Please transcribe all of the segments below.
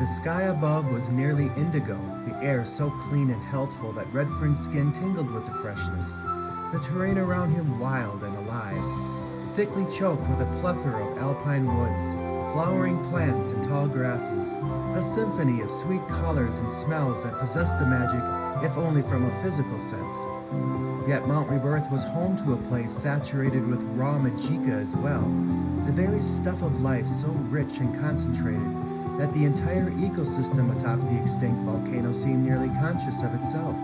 The sky above was nearly indigo, the air so clean and healthful that Redfern's skin tingled with the freshness. The terrain around him wild and alive, thickly choked with a plethora of alpine woods, flowering plants and tall grasses, a symphony of sweet colors and smells that possessed a magic, if only from a physical sense. Yet Mount Rebirth was home to a place saturated with raw magica as well, the very stuff of life so rich and concentrated that the entire ecosystem atop the extinct volcano seemed nearly conscious of itself.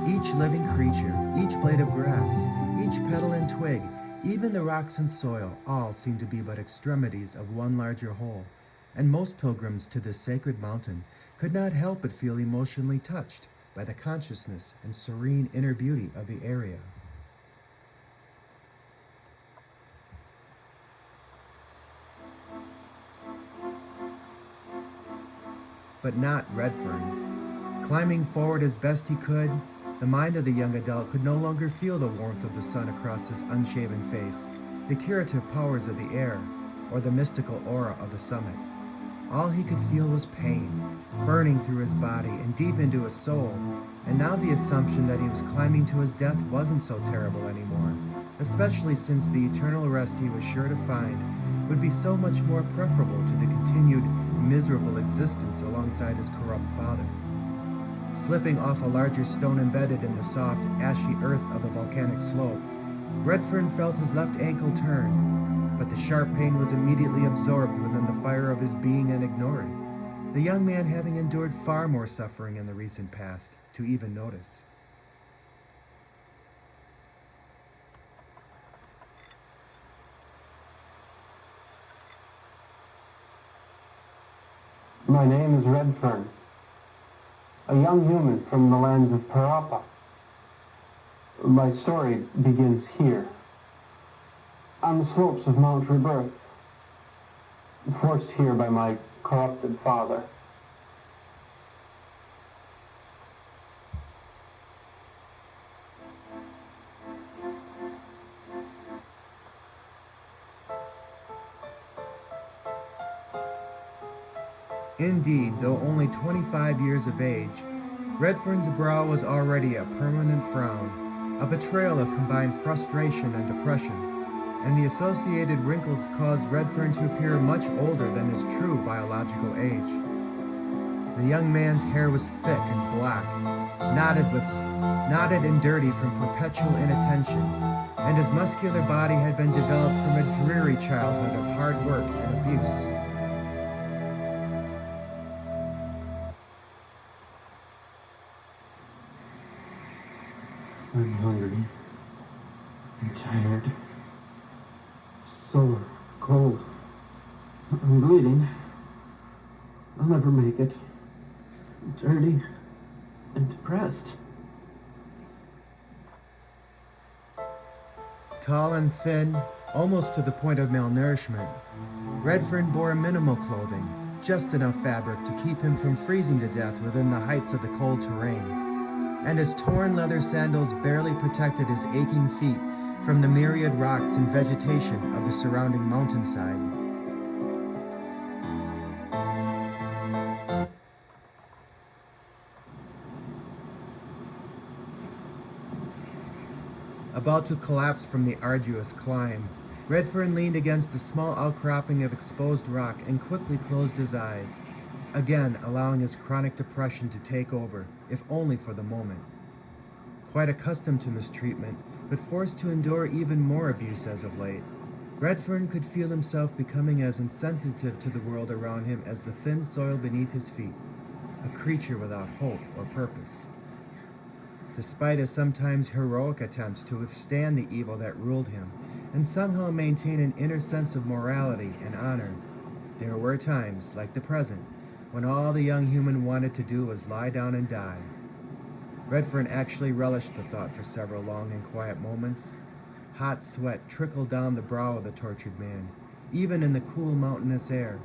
Each living creature, each blade of grass, each petal and twig, even the rocks and soil, all seemed to be but extremities of one larger whole, and most pilgrims to this sacred mountain could not help but feel emotionally touched by the consciousness and serene inner beauty of the area. But not Redfern. Climbing forward as best he could, the mind of the young adult could no longer feel the warmth of the sun across his unshaven face, the curative powers of the air, or the mystical aura of the summit. All he could feel was pain, burning through his body and deep into his soul, and now the assumption that he was climbing to his death wasn't so terrible anymore, especially since the eternal rest he was sure to find would be so much more preferable to the continued miserable existence alongside his corrupt father. Slipping off a larger stone embedded in the soft, ashy earth of the volcanic slope, Redfern felt his left ankle turn, but the sharp pain was immediately absorbed within the fire of his being and ignored, the young man having endured far more suffering in the recent past to even notice. My name is Redfern, a young human from the lands of Parappa. My story begins here, on the slopes of Mount Rebirth, forced here by my corrupted father. Indeed, though only 25 years of age, Redfern's brow was already a permanent frown, a betrayal of combined frustration and depression, and the associated wrinkles caused Redfern to appear much older than his true biological age. The young man's hair was thick and black, knotted and dirty from perpetual inattention, and his muscular body had been developed from a dreary childhood of hard work and abuse. I'm hungry. I'm tired. Sore. Cold. I'm bleeding. I'll never make it. I'm dirty and depressed. Tall and thin, almost to the point of malnourishment, Redfern bore minimal clothing, just enough fabric to keep him from freezing to death within the heights of the cold terrain, and his torn leather sandals barely protected his aching feet from the myriad rocks and vegetation of the surrounding mountainside. About to collapse from the arduous climb, Redfern leaned against a small outcropping of exposed rock and quickly closed his eyes, again allowing his chronic depression to take over, if only for the moment. Quite accustomed to mistreatment, but forced to endure even more abuse as of late, Redfern could feel himself becoming as insensitive to the world around him as the thin soil beneath his feet, a creature without hope or purpose. Despite his sometimes heroic attempts to withstand the evil that ruled him and somehow maintain an inner sense of morality and honor, there were times, like the present, when all the young human wanted to do was lie down and die. Redfern actually relished the thought for several long and quiet moments. Hot sweat trickled down the brow of the tortured man, even in the cool mountainous air,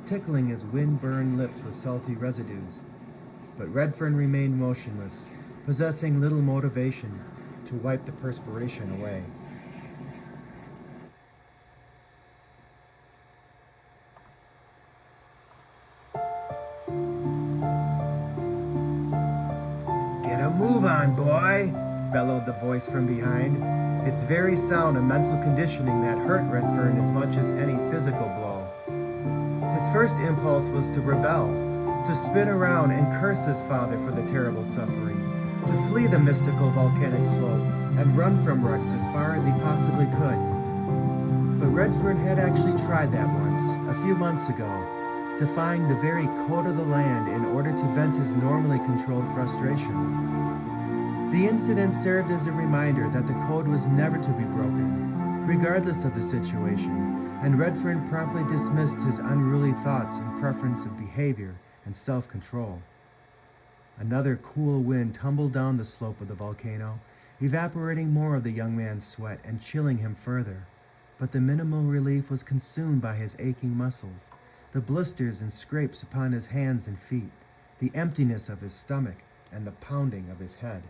tickling his wind-burned lips with salty residues. But Redfern remained motionless, possessing little motivation to wipe the perspiration away. on, boy, bellowed the voice from behind, its very sound a mental conditioning that hurt Redfern as much as any physical blow. His first impulse was to rebel, to spin around and curse his father for the terrible suffering, to flee the mystical volcanic slope and run from Rex as far as he possibly could. But Redfern had actually tried that once, a few months ago, defying the very code of the land in order to vent his normally controlled frustration. The incident served as a reminder that the code was never to be broken, regardless of the situation, and Redfern promptly dismissed his unruly thoughts in preference of behavior and self-control. Another cool wind tumbled down the slope of the volcano, evaporating more of the young man's sweat and chilling him further. But the minimal relief was consumed by his aching muscles, the blisters and scrapes upon his hands and feet, the emptiness of his stomach, and the pounding of his head.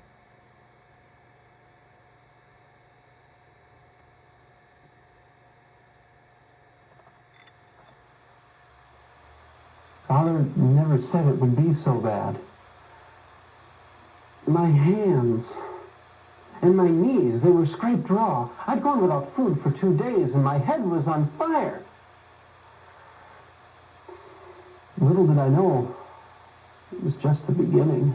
Father never said it would be so bad. My hands and my knees, they were scraped raw. I'd gone without food for 2 days, and my head was on fire. Little did I know, it was just the beginning.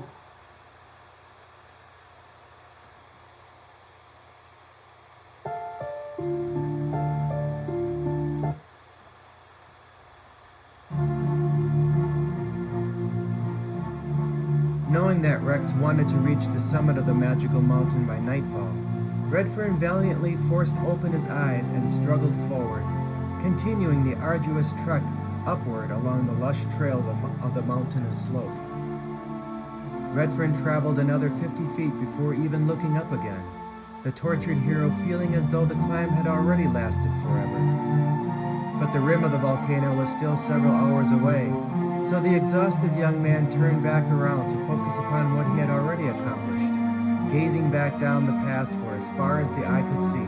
Knowing that Rex wanted to reach the summit of the magical mountain by nightfall, Redfern valiantly forced open his eyes and struggled forward, continuing the arduous trek upward along the lush trail of the mountainous slope. Redfern traveled another 50 feet before even looking up again, the tortured hero feeling as though the climb had already lasted forever. But the rim of the volcano was still several hours away, so the exhausted young man turned back around to focus upon what he had already accomplished, gazing back down the pass for as far as the eye could see.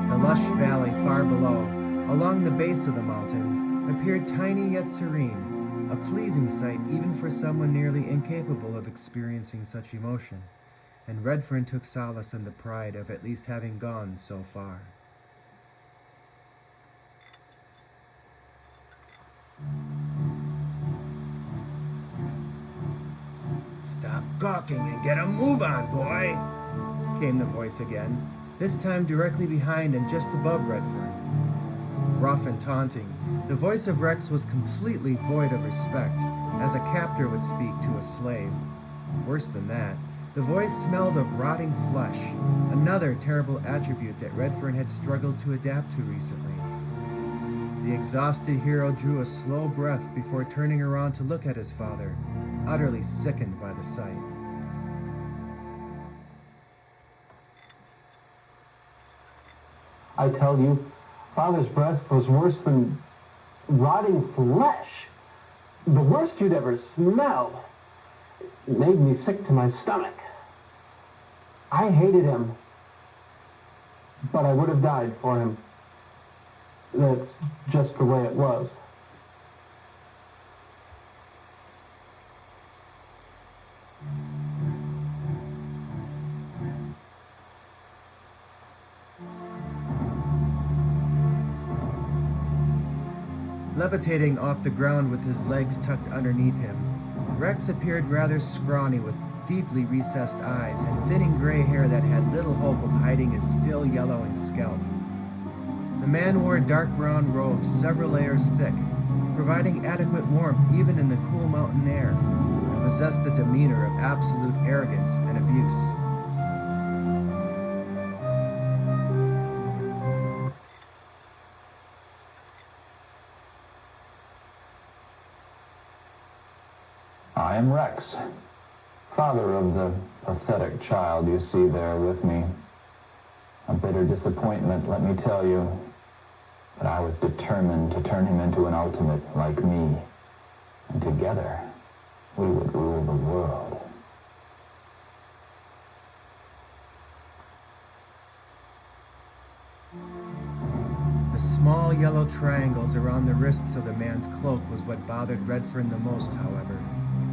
The lush valley far below, along the base of the mountain, appeared tiny yet serene, a pleasing sight even for someone nearly incapable of experiencing such emotion, and Redfern took solace in the pride of at least having gone so far. "Stop gawking and get a move on, boy," came the voice again, this time directly behind and just above Redfern. Rough and taunting, the voice of Rex was completely void of respect, as a captor would speak to a slave. Worse than that, the voice smelled of rotting flesh, another terrible attribute that Redfern had struggled to adapt to recently. The exhausted hero drew a slow breath before turning around to look at his father, utterly sickened by the sight. I tell you, Father's breath was worse than rotting flesh. The worst you'd ever smell. It made me sick to my stomach. I hated him, but I would have died for him. That's just the way it was. Levitating off the ground with his legs tucked underneath him, Rex appeared rather scrawny with deeply recessed eyes and thinning gray hair that had little hope of hiding his still yellowing scalp. The man wore dark brown robes several layers thick, providing adequate warmth even in the cool mountain air, and possessed a demeanor of absolute arrogance and abuse. I am Rex, father of the pathetic child you see there with me. A bitter disappointment, let me tell you, but I was determined to turn him into an ultimate like me, and together we would rule the world. The small yellow triangles around the wrists of the man's cloak was what bothered Redfern the most, however.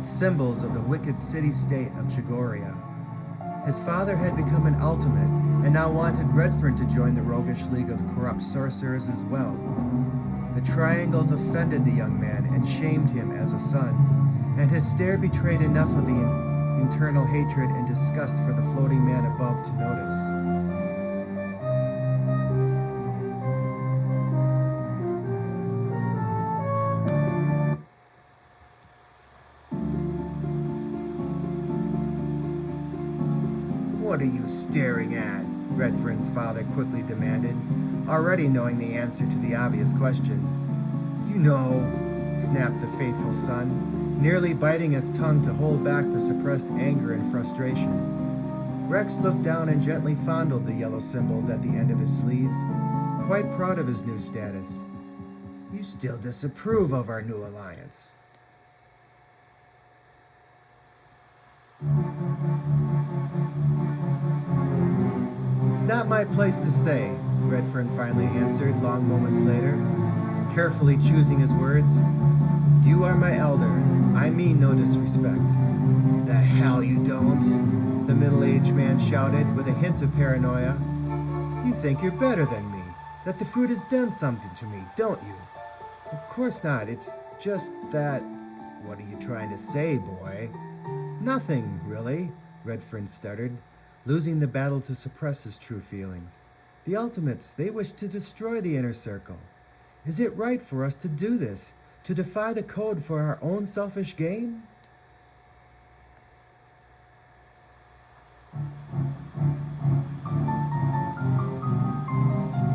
Symbols of the wicked city-state of Chigoria, His father had become an ultimate, and now wanted Redfern to join the roguish league of corrupt sorcerers as well. The triangles offended the young man and shamed him as a son, and his stare betrayed enough of the internal hatred and disgust for the floating man above to notice. "What are you staring at?" Redfern's father quickly demanded, already knowing the answer to the obvious question. "You know," snapped the faithful son, nearly biting his tongue to hold back the suppressed anger and frustration. Rex looked down and gently fondled the yellow symbols at the end of his sleeves, quite proud of his new status. "You still disapprove of our new alliance." "It's not my place to say," Redfern finally answered long moments later, carefully choosing his words. "You are my elder. I mean no disrespect." "The hell you don't," the middle-aged man shouted with a hint of paranoia. "You think you're better than me, that the fruit has done something to me, don't you?" "Of course not. It's just that—" "What are you trying to say, boy?" "Nothing, really," Redfern stuttered, losing the battle to suppress his true feelings. "The Ultimates, they wish to destroy the Inner Circle. Is it right for us to do this, to defy the code for our own selfish gain?"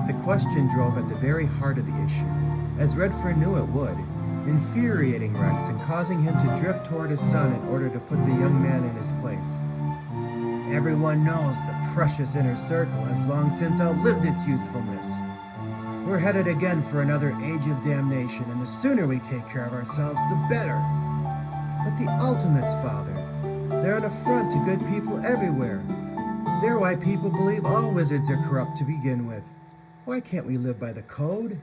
The question drove at the very heart of the issue, as Redfern knew it would, infuriating Rex and causing him to drift toward his son in order to put the young man in his place. "Everyone knows the precious Inner Circle has long since outlived its usefulness. We're headed again for another age of damnation, and the sooner we take care of ourselves, the better." "But the Ultimates, Father, they're an affront to good people everywhere. They're why people believe all wizards are corrupt to begin with. Why can't we live by the code?"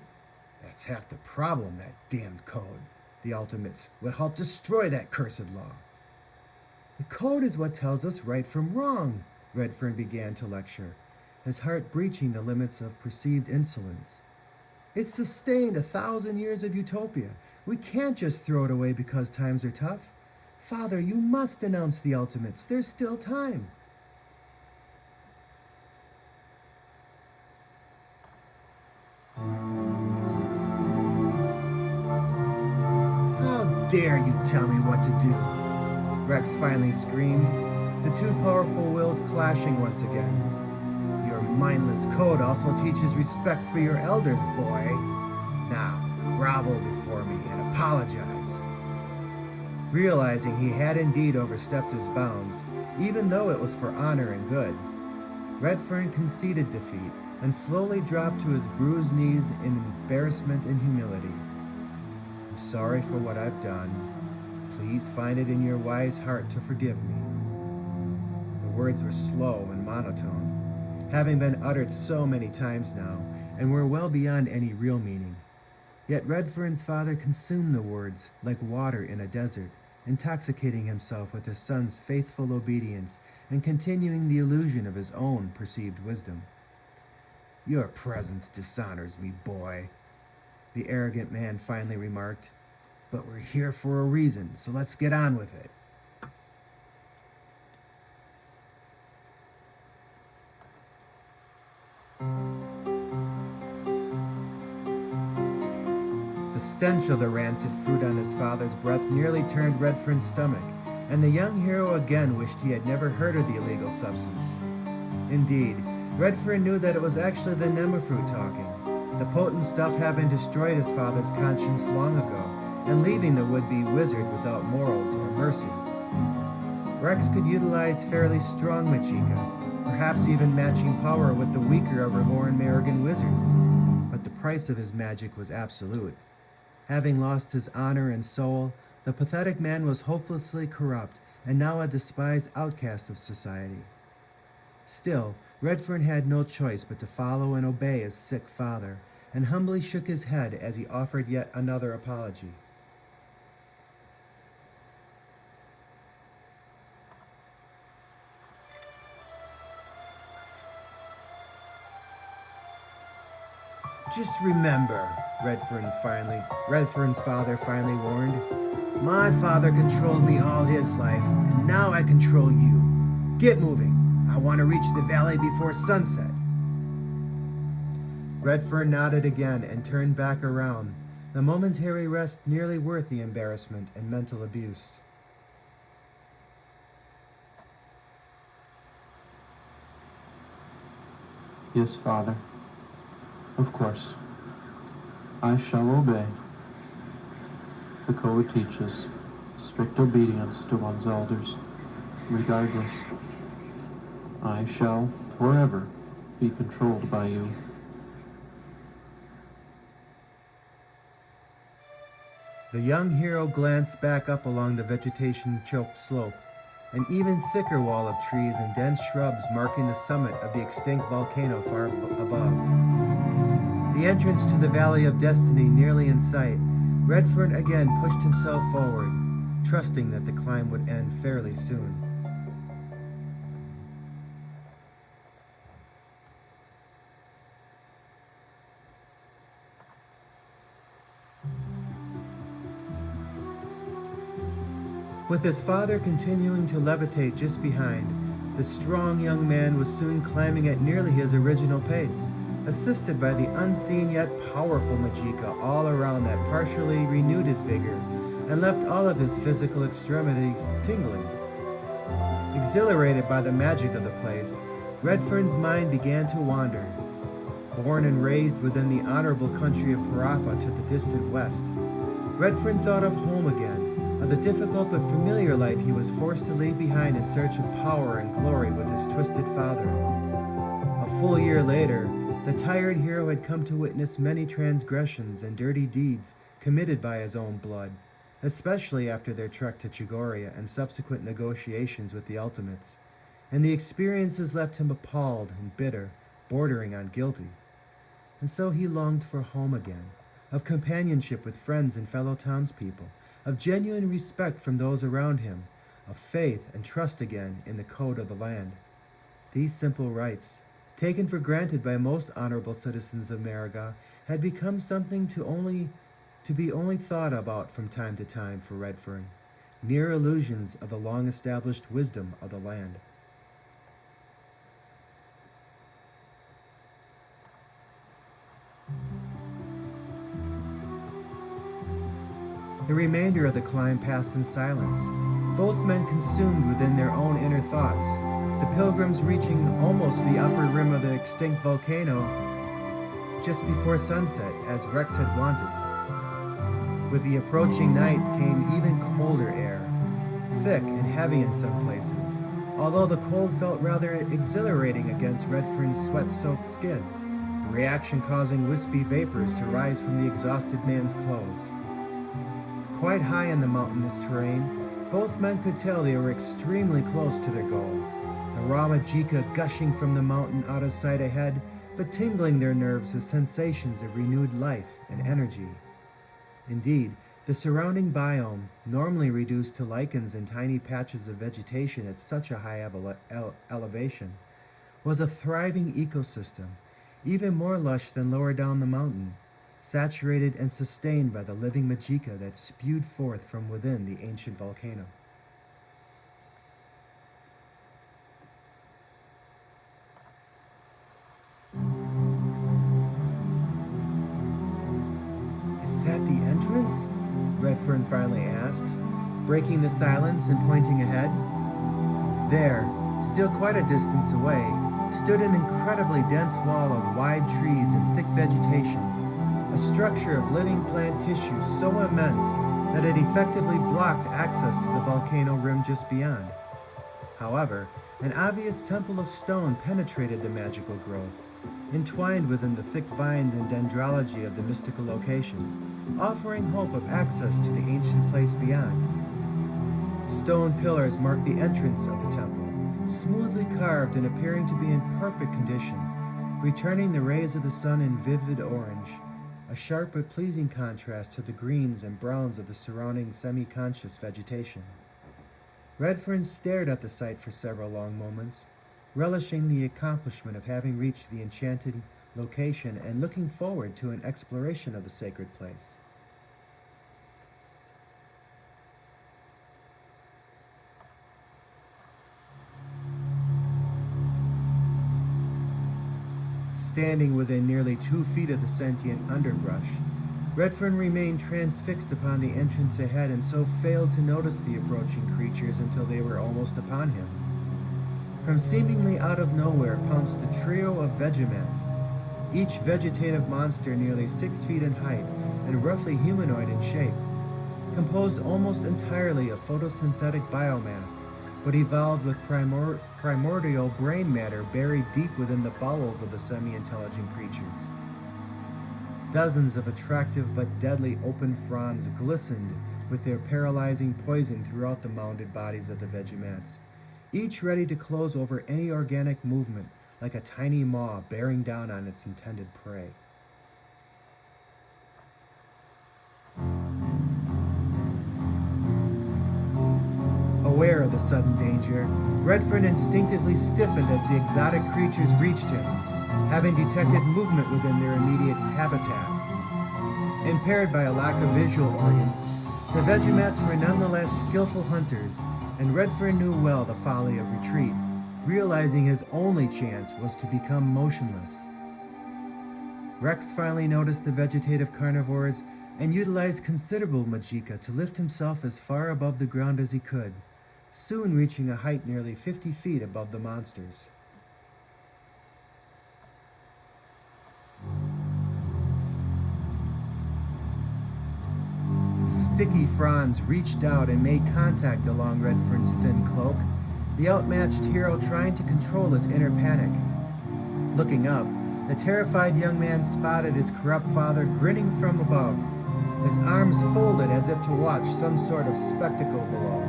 "That's half the problem, that damned code. The Ultimates will help destroy that cursed law." "The code is what tells us right from wrong," Redfern began to lecture, his heart breaching the limits of perceived insolence. "It's sustained 1,000 years of utopia. We can't just throw it away because times are tough. Father, you must denounce the Ultimates. There's still time." "How dare you tell me what to do?" Rex finally screamed, the two powerful wills clashing once again. "Your mindless code also teaches respect for your elders, boy. Now, grovel before me and apologize." Realizing he had indeed overstepped his bounds, even though it was for honor and good, Redfern conceded defeat and slowly dropped to his bruised knees in embarrassment and humility. "I'm sorry for what I've done. Please find it in your wise heart to forgive me." The words were slow and monotone, having been uttered so many times now, and were well beyond any real meaning. Yet Redfern's father consumed the words like water in a desert, intoxicating himself with his son's faithful obedience and continuing the illusion of his own perceived wisdom. "Your presence dishonors me, boy," the arrogant man finally remarked. "But we're here for a reason, so let's get on with it." The stench of the rancid fruit on his father's breath nearly turned Redfern's stomach, and the young hero again wished he had never heard of the illegal substance. Indeed, Redfern knew that it was actually the Nemafruit talking, the potent stuff having destroyed his father's conscience long ago, and leaving the would-be wizard without morals or mercy. Rex could utilize fairly strong Magicka, perhaps even matching power with the weaker of reborn American wizards, but the price of his magic was absolute. Having lost his honor and soul, the pathetic man was hopelessly corrupt and now a despised outcast of society. Still, Redfern had no choice but to follow and obey his sick father, and humbly shook his head as he offered yet another apology. Just remember, Redfern's father finally warned. My father controlled me all his life, and now I control you. Get moving. I want to reach the valley before sunset. Redfern nodded again and turned back around, the momentary rest nearly worth the embarrassment and mental abuse. Yes, Father. Of course. I shall obey. The code teaches strict obedience to one's elders. Regardless, I shall forever be controlled by you. The young hero glanced back up along the vegetation-choked slope, an even thicker wall of trees and dense shrubs marking the summit of the extinct volcano far above. The entrance to the Valley of Destiny nearly in sight, Redfern again pushed himself forward, trusting that the climb would end fairly soon. With his father continuing to levitate just behind, the strong young man was soon climbing at nearly his original pace, assisted by the unseen yet powerful Majika all around that partially renewed his vigor and left all of his physical extremities tingling. Exhilarated by the magic of the place, Redfern's mind began to wander. Born and raised within the honorable country of Parappa to the distant west, Redfern thought of home again, of the difficult but familiar life he was forced to leave behind in search of power and glory with his twisted father. A full year later, the tired hero had come to witness many transgressions and dirty deeds committed by his own blood, especially after their trek to Chigoria and subsequent negotiations with the Ultimates, and the experiences left him appalled and bitter, bordering on guilty. And so he longed for home again, of companionship with friends and fellow townspeople, of genuine respect from those around him, of faith and trust again in the code of the land. These simple rights, taken for granted by most honorable citizens of Mariga, had become something to be only thought about from time to time for Redfern, mere illusions of the long-established wisdom of the land. The remainder of the climb passed in silence, both men consumed within their own inner thoughts, the pilgrims reaching almost the upper rim of the extinct volcano just before sunset, as Rex had wanted. With the approaching night came even colder air, thick and heavy in some places, although the cold felt rather exhilarating against Redfern's sweat-soaked skin, the reaction causing wispy vapors to rise from the exhausted man's clothes. Quite high in the mountainous terrain, both men could tell they were extremely close to their goal, the raw Majika gushing from the mountain out of sight ahead, but tingling their nerves with sensations of renewed life and energy. Indeed, the surrounding biome, normally reduced to lichens and tiny patches of vegetation at such a high elevation, was a thriving ecosystem, even more lush than lower down the mountain, saturated and sustained by the living Majika that spewed forth from within the ancient volcano. Is that the entrance? Redfern finally asked, breaking the silence and pointing ahead. There, still quite a distance away, stood an incredibly dense wall of wide trees and thick vegetation, a structure of living plant tissue so immense that it effectively blocked access to the volcano rim just beyond. However, an obvious temple of stone penetrated the magical growth, entwined within the thick vines and dendrology of the mystical location, offering hope of access to the ancient place beyond. Stone pillars marked the entrance of the temple, smoothly carved and appearing to be in perfect condition, returning the rays of the sun in vivid orange, a sharp but pleasing contrast to the greens and browns of the surrounding semi-conscious vegetation. Redfern stared at the sight for several long moments, relishing the accomplishment of having reached the enchanted location and looking forward to an exploration of the sacred place. Standing within nearly 2 feet of the sentient underbrush, Redfern remained transfixed upon the entrance ahead and so failed to notice the approaching creatures until they were almost upon him. From seemingly out of nowhere pounced a trio of Vegemets, each vegetative monster nearly 6 feet in height and roughly humanoid in shape, composed almost entirely of photosynthetic biomass, but evolved with primordial brain matter buried deep within the bowels of the semi-intelligent creatures. Dozens of attractive but deadly open fronds glistened with their paralyzing poison throughout the mounded bodies of the Vegemets, each ready to close over any organic movement like a tiny maw bearing down on its intended prey. Aware of the sudden danger, Redfern instinctively stiffened as the exotic creatures reached him, having detected movement within their immediate habitat. Impaired by a lack of visual organs, the Vegemets were nonetheless skillful hunters, and Redfern knew well the folly of retreat, realizing his only chance was to become motionless. Rex finally noticed the vegetative carnivores and utilized considerable magicka to lift himself as far above the ground as he could, soon reaching a height nearly 50 feet above the monsters. Sticky fronds reached out and made contact along Redfern's thin cloak, the outmatched hero trying to control his inner panic. Looking up, the terrified young man spotted his corrupt father grinning from above, his arms folded as if to watch some sort of spectacle below.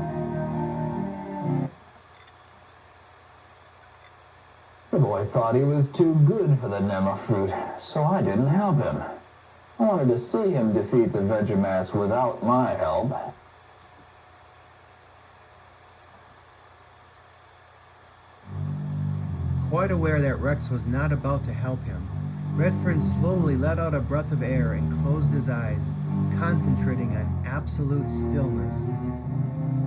The boy thought he was too good for the Nema fruit, so I didn't help him. I wanted to see him defeat the Vegemats without my help. Quite aware that Rex was not about to help him, Redfern slowly let out a breath of air and closed his eyes, concentrating on absolute stillness.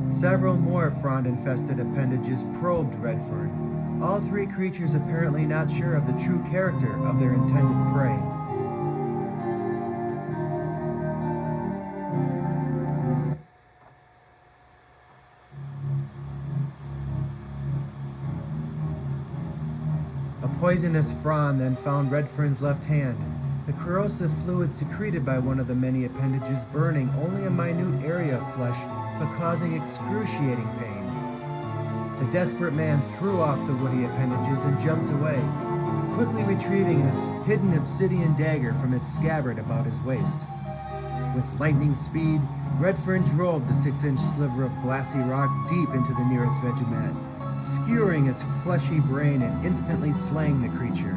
Several more frond-infested appendages probed Redfern, all three creatures apparently not sure of the true character of their intended prey. A poisonous frond then found Redfern's left hand, the corrosive fluid secreted by one of the many appendages burning only a minute area of flesh but causing excruciating pain. The desperate man threw off the woody appendages and jumped away, quickly retrieving his hidden obsidian dagger from its scabbard about his waist. With lightning speed, Redfern drove the 6-inch sliver of glassy rock deep into the nearest Vegemat, skewering its fleshy brain and instantly slaying the creature.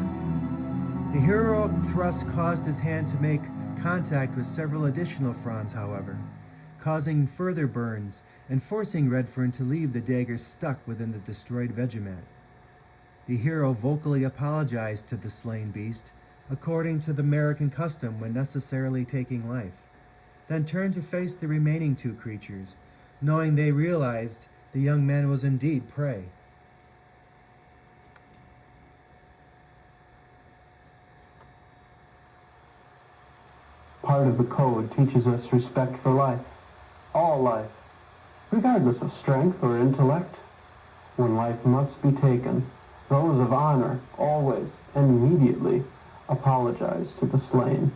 The heroic thrust caused his hand to make contact with several additional fronds, however, causing further burns and forcing Redfern to leave the dagger stuck within the destroyed Vegemat. The hero vocally apologized to the slain beast, according to the American custom when necessarily taking life, then turned to face the remaining two creatures, knowing they realized the young man was indeed prey. Part of the code teaches us respect for life, all life, regardless of strength or intellect. When life must be taken, those of honor always and immediately apologize to the slain.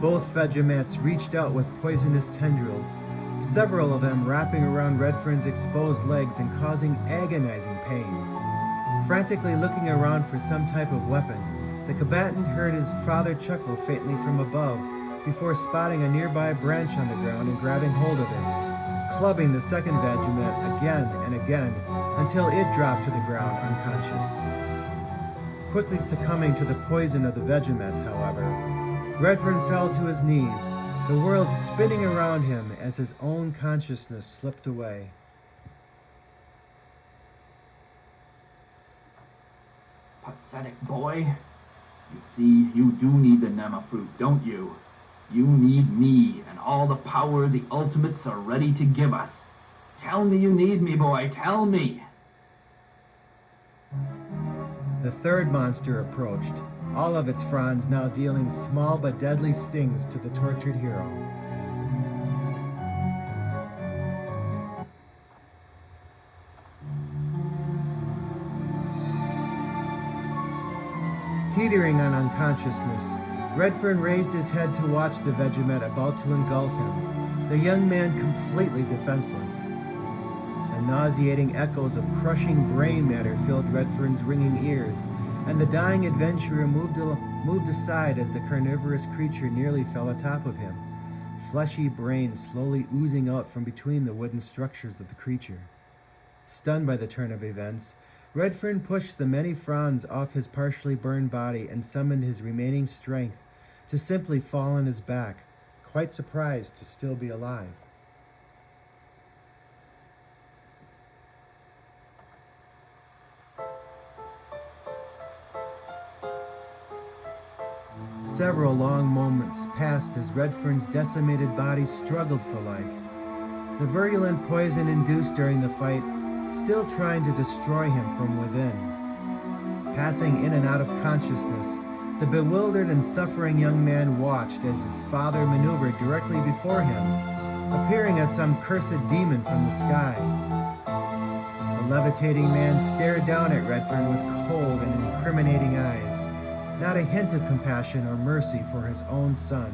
Both Vegemets reached out with poisonous tendrils, several of them wrapping around Redfern's exposed legs and causing agonizing pain. Frantically looking around for some type of weapon, the combatant heard his father chuckle faintly from above before spotting a nearby branch on the ground and grabbing hold of it, clubbing the second Vegemet again and again until it dropped to the ground unconscious. quickly succumbing to the poison of the Vegemets, however. Redfern fell to his knees, the world spinning around him as his own consciousness slipped away. Pathetic boy. You see, you do need the Nema fruit, don't you? You need me and all the power the Ultimates are ready to give us. Tell me you need me, boy, tell me! The third monster approached, all of its fronds now dealing small but deadly stings to the tortured hero. Teetering on unconsciousness, Redfern raised his head to watch the Vegemet about to engulf him, the young man completely defenseless. The nauseating echoes of crushing brain matter filled Redfern's ringing ears, and the dying adventurer moved aside as the carnivorous creature nearly fell atop of him, fleshy brains slowly oozing out from between the wooden structures of the creature. Stunned by the turn of events, Redfern pushed the many fronds off his partially burned body and summoned his remaining strength to simply fall on his back, quite surprised to still be alive. Several long moments passed as Redfern's decimated body struggled for life. The virulent poison induced during the fight still trying to destroy him from within. Passing in and out of consciousness, the bewildered and suffering young man watched as his father maneuvered directly before him, appearing as some cursed demon from the sky. The levitating man stared down at Redfern with cold and incriminating eyes, not a hint of compassion or mercy for his own son,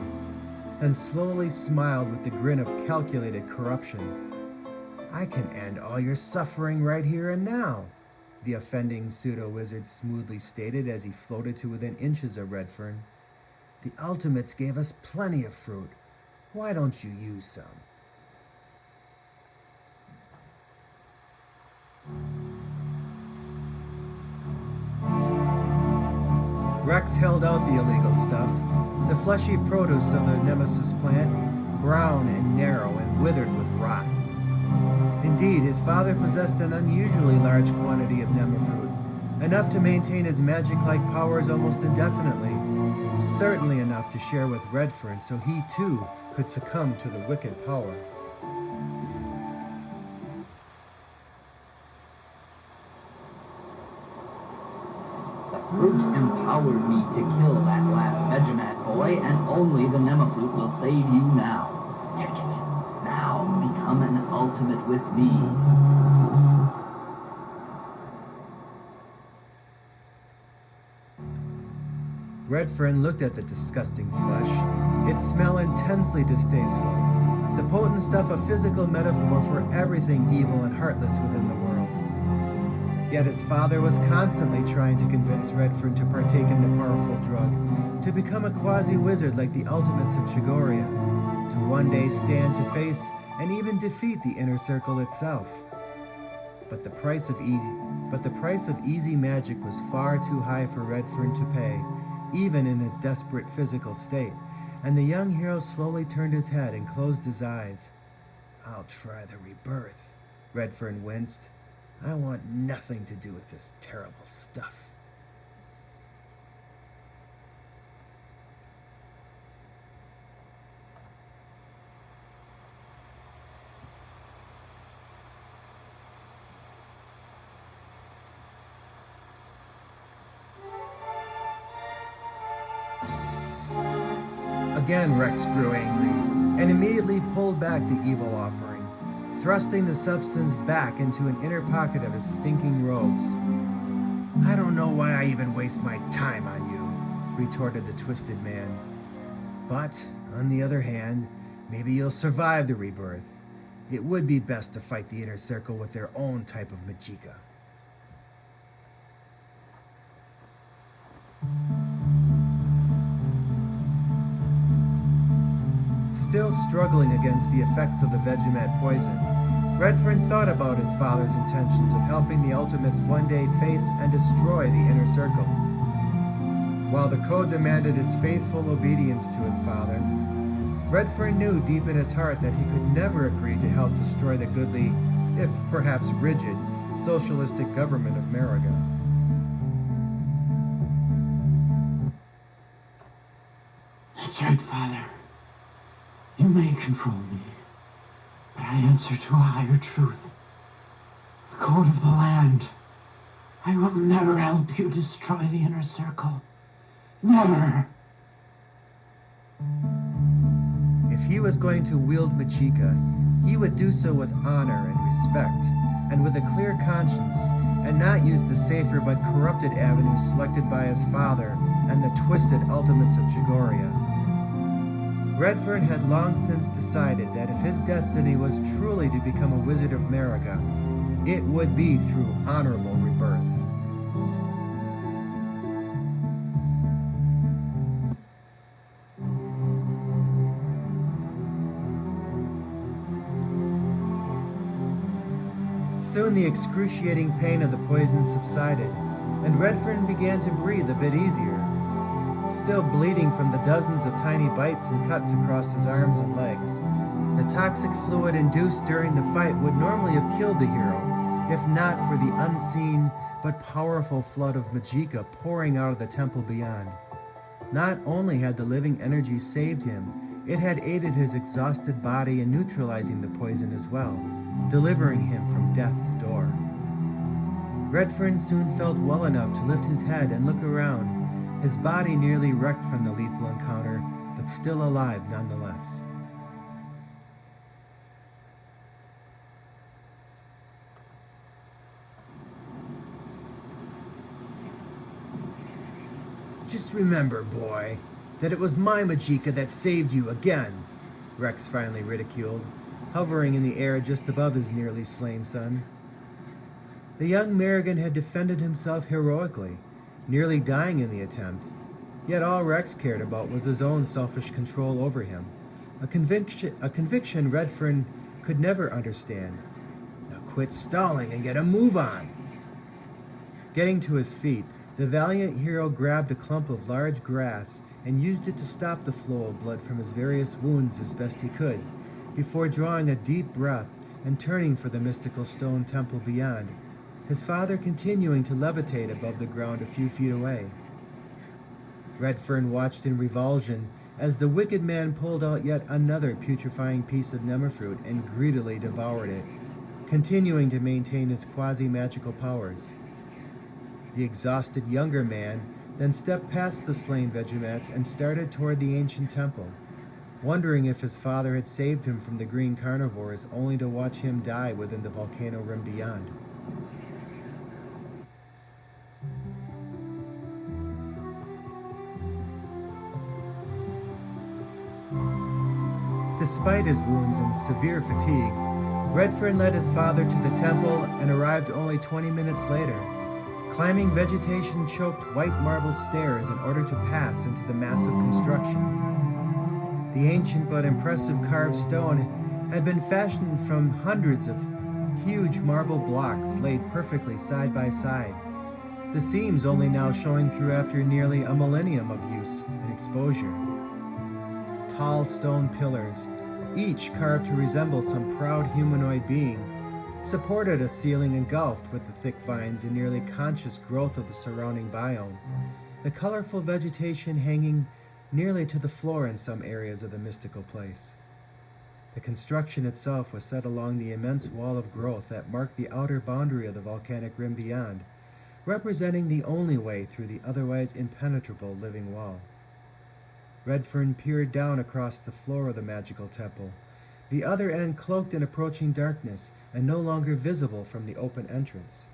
then slowly smiled with the grin of calculated corruption. "I can end all your suffering right here and now," the offending pseudo-wizard smoothly stated as he floated to within inches of Redfern. "The Ultimates gave us plenty of fruit. Why don't you use some?" Rex held out the illegal stuff, the fleshy produce of the nemesis plant, brown and narrow and withered with rot. Indeed, his father possessed an unusually large quantity of Nema fruit, enough to maintain his magic-like powers almost indefinitely, certainly enough to share with Redfern so he too could succumb to the wicked power. The fruit empowered me to kill that last Vegemat boy, and only the Nema fruit will save you now. Take it. Now become an Ultimate with me. Redfern looked at the disgusting flesh, its smell intensely distasteful, the potent stuff a physical metaphor for everything evil and heartless within the world. Yet his father was constantly trying to convince Redfern to partake in the powerful drug, to become a quasi-wizard like the Ultimates of Chigoria, to one day stand to face and even defeat the Inner Circle itself. But the price of easy magic was far too high for Redfern to pay, even in his desperate physical state, and the young hero slowly turned his head and closed his eyes. "I'll try the Rebirth," Redfern winced. "I want nothing to do with this terrible stuff." Again, Rex grew angry and immediately pulled back the evil offering, thrusting the substance back into an inner pocket of his stinking robes. "I don't know why I even waste my time on you," retorted the twisted man. "But, on the other hand, maybe you'll survive the Rebirth. It would be best to fight the Inner Circle with their own type of magicka." Still struggling against the effects of the Vegemat poison, Redfern thought about his father's intentions of helping the Ultimates one day face and destroy the Inner Circle. while the code demanded his faithful obedience to his father, Redfern knew deep in his heart that he could never agree to help destroy the goodly, if perhaps rigid, socialistic government of Mariga. That's right, Father. You may control me, but I answer to a higher truth. The code of the land. I will never help you destroy the inner circle. Never. If he was going to wield Majika, he would do so with honor and respect, and with a clear conscience, and not use the safer but corrupted avenues selected by his father and the twisted ultimates of Chigoria. Redfern had long since decided that if his destiny was truly to become a Wizard of Mariga, it would be through honorable rebirth. Soon the excruciating pain of the poison subsided, and Redfern began to breathe a bit easier. Still bleeding from the dozens of tiny bites and cuts across his arms and legs, the toxic fluid induced during the fight would normally have killed the hero, if not for the unseen but powerful flood of Majika pouring out of the temple beyond. Not only had the living energy saved him, it had aided his exhausted body in neutralizing the poison as well, delivering him from death's door. Redfern soon felt well enough to lift his head and look around, his body nearly wrecked from the lethal encounter, but still alive nonetheless. Just remember, boy, that it was my Majika that saved you again, Rex finally ridiculed, hovering in the air just above his nearly slain son. The young Marigan had defended himself heroically, nearly dying in the attempt, yet all Rex cared about was his own selfish control over him, a conviction Redfern could never understand. Now quit stalling and get a move on! Getting to his feet, the valiant hero grabbed a clump of large grass and used it to stop the flow of blood from his various wounds as best he could, before drawing a deep breath and turning for the mystical stone temple beyond, his father continuing to levitate above the ground a few feet away. Redfern watched in revulsion as the wicked man pulled out yet another putrefying piece of nemafruit and greedily devoured it, continuing to maintain his quasi-magical powers. The exhausted younger man then stepped past the slain Vegemats and started toward the ancient temple, wondering if his father had saved him from the green carnivores only to watch him die within the volcano rim beyond. Despite his wounds and severe fatigue, Redfern led his father to the temple and arrived only 20 minutes later, climbing vegetation-choked white marble stairs in order to pass into the massive construction. The ancient but impressive carved stone had been fashioned from hundreds of huge marble blocks laid perfectly side by side, the seams only now showing through after nearly a millennium of use and exposure. Tall stone pillars, each carved to resemble some proud humanoid being, supported a ceiling engulfed with the thick vines and nearly conscious growth of the surrounding biome, the colorful vegetation hanging nearly to the floor in some areas of the mystical place. The construction itself was set along the immense wall of growth that marked the outer boundary of the volcanic rim beyond, representing the only way through the otherwise impenetrable living wall. Redfern peered down across the floor of the magical temple, the other end cloaked in approaching darkness and no longer visible from the open entrance.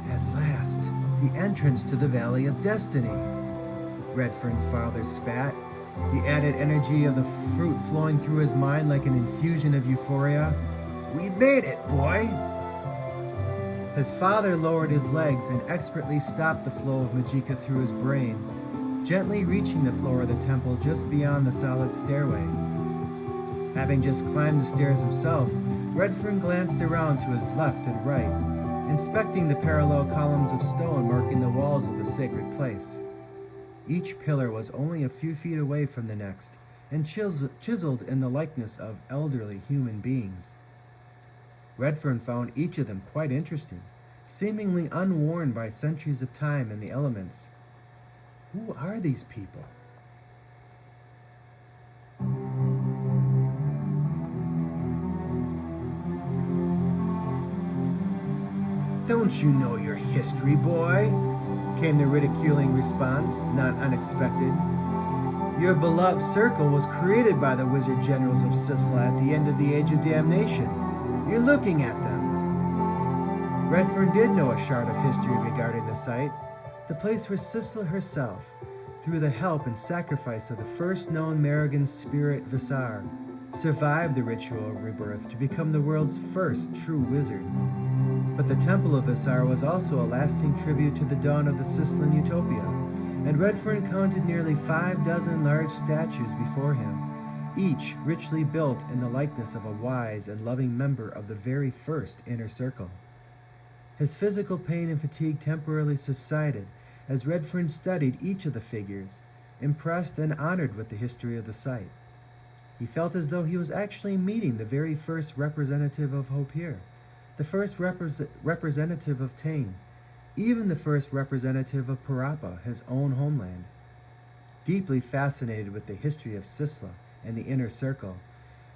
At last, the entrance to the Valley of Destiny, Redfern's father spat, the added energy of the fruit flowing through his mind like an infusion of euphoria. We made it, boy! His father lowered his legs and expertly stopped the flow of Majika through his brain, gently reaching the floor of the temple just beyond the solid stairway. Having just climbed the stairs himself, Redfern glanced around to his left and right, inspecting the parallel columns of stone marking the walls of the sacred place. Each pillar was only a few feet away from the next, and chiseled in the likeness of elderly human beings. Redfern found each of them quite interesting, seemingly unworn by centuries of time and the elements. Who are these people? Don't you know your history, boy? Came the ridiculing response, not unexpected. Your beloved circle was created by the wizard generals of Sisla at the end of the Age of Damnation. You're looking at them. Redfern did know a shard of history regarding the site, the place where Sisla herself, through the help and sacrifice of the first known Marigan spirit Visar, survived the ritual of rebirth to become the world's first true wizard. But the Temple of Visar was also a lasting tribute to the dawn of the Sislan utopia, and Redfern counted nearly 50 large statues before him, each richly built in the likeness of a wise and loving member of the very first inner circle. His physical pain and fatigue temporarily subsided as Redfern studied each of the figures, impressed and honored with the history of the site. He felt as though he was actually meeting the very first representative of Hope here, the first representative of Tain, even the first representative of Parappa, his own homeland. Deeply fascinated with the history of Sisla and the inner circle,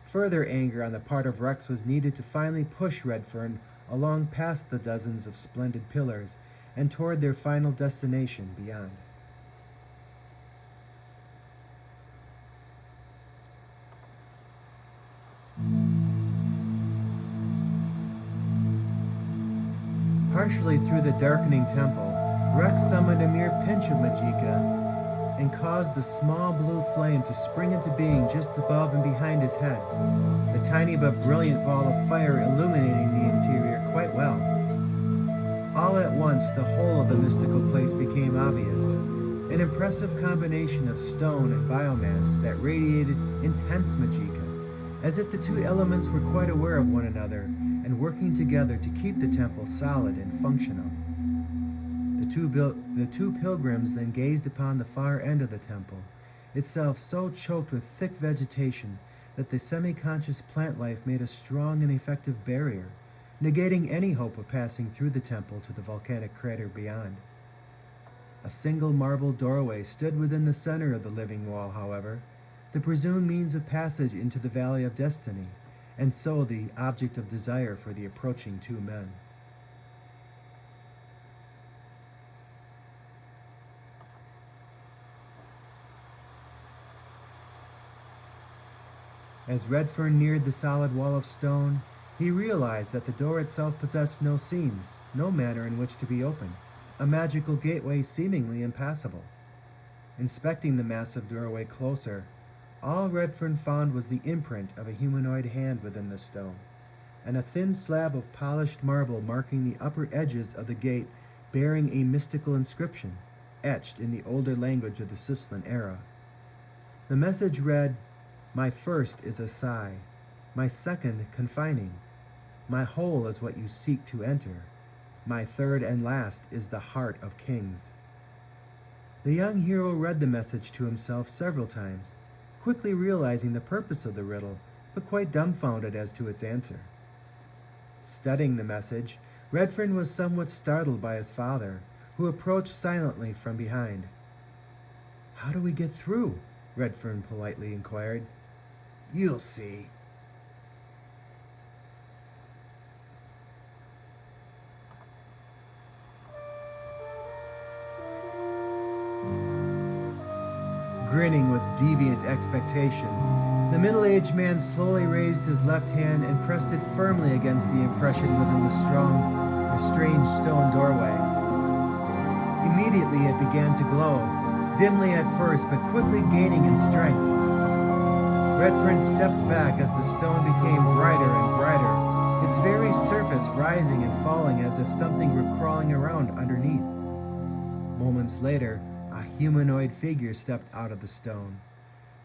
further anger on the part of Rex was needed to finally push Redfern along past the dozens of splendid pillars and toward their final destination beyond. Partially through the darkening temple, Rex summoned a mere pinch of magicka and caused the small blue flame to spring into being just above and behind his head, the tiny but brilliant ball of fire illuminating the interior quite well. All at once, the whole of the mystical place became obvious, an impressive combination of stone and biomass that radiated intense magicka, as if the two elements were quite aware of one another and working together to keep the temple solid and functional. The two pilgrims then gazed upon the far end of the temple, itself so choked with thick vegetation that the semi-conscious plant life made a strong and effective barrier, negating any hope of passing through the temple to the volcanic crater beyond. A single marble doorway stood within the center of the living wall, however, the presumed means of passage into the Valley of Destiny, and so the object of desire for the approaching two men. As Redfern neared the solid wall of stone, he realized that the door itself possessed no seams, no manner in which to be opened, a magical gateway seemingly impassable. Inspecting the massive doorway closer, all Redfern found was the imprint of a humanoid hand within the stone, and a thin slab of polished marble marking the upper edges of the gate bearing a mystical inscription, etched in the older language of the Sislan era. The message read, "My first is a sigh, my second confining, my whole is what you seek to enter, my third and last is the heart of kings." The young hero read the message to himself several times, quickly realizing the purpose of the riddle, but quite dumbfounded as to its answer. Studying the message, Redfern was somewhat startled by his father, who approached silently from behind. "How do we get through?" Redfern politely inquired. "You'll see." Grinning with deviant expectation, the middle-aged man slowly raised his left hand and pressed it firmly against the impression within the strange stone doorway. Immediately it began to glow, dimly at first but quickly gaining in strength. Redfern stepped back as the stone became brighter and brighter, its very surface rising and falling as if something were crawling around underneath. Moments later, a humanoid figure stepped out of the stone.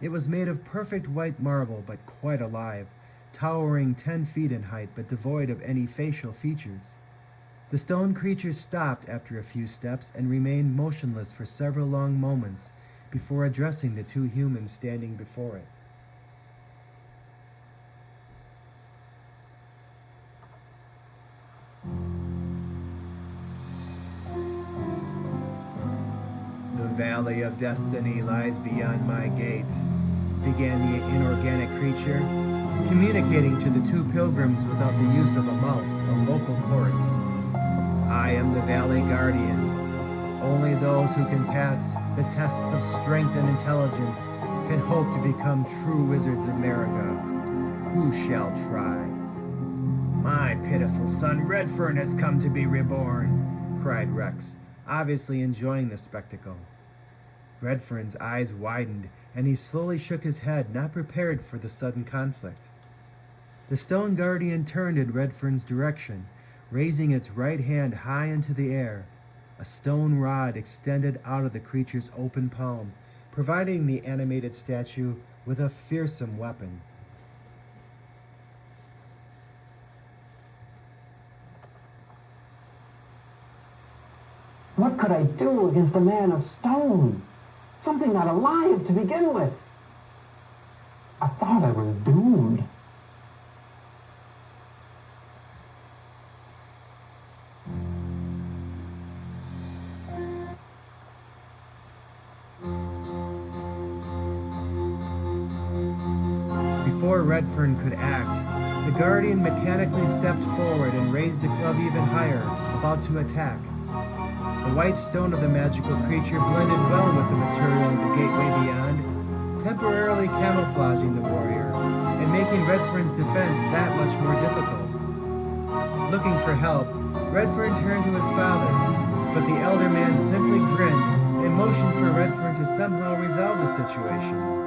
It was made of perfect white marble, but quite alive, towering 10 feet in height, but devoid of any facial features. The stone creature stopped after a few steps and remained motionless for several long moments before addressing the two humans standing before it. "The Valley of Destiny lies beyond my gate," began the inorganic creature, communicating to the two pilgrims without the use of a mouth or vocal cords. "I am the Valley Guardian. Only those who can pass the tests of strength and intelligence can hope to become true Wizards of America. Who shall try?" "My pitiful son Redfern has come to be reborn," cried Rex, obviously enjoying the spectacle. Redfern's eyes widened, and he slowly shook his head, not prepared for the sudden conflict. The Stone Guardian turned in Redfern's direction, raising its right hand high into the air. A stone rod extended out of the creature's open palm, providing the animated statue with a fearsome weapon. What could I do against a man of stone? Something not alive to begin with. I thought I was doomed. Before Redfern could act, the Guardian mechanically stepped forward and raised the club even higher, about to attack. The white stone of the magical creature blended well with the material of the gateway beyond, temporarily camouflaging the warrior and making Redfern's defense that much more difficult. Looking for help, Redfern turned to his father, but the elder man simply grinned and motioned for Redfern to somehow resolve the situation.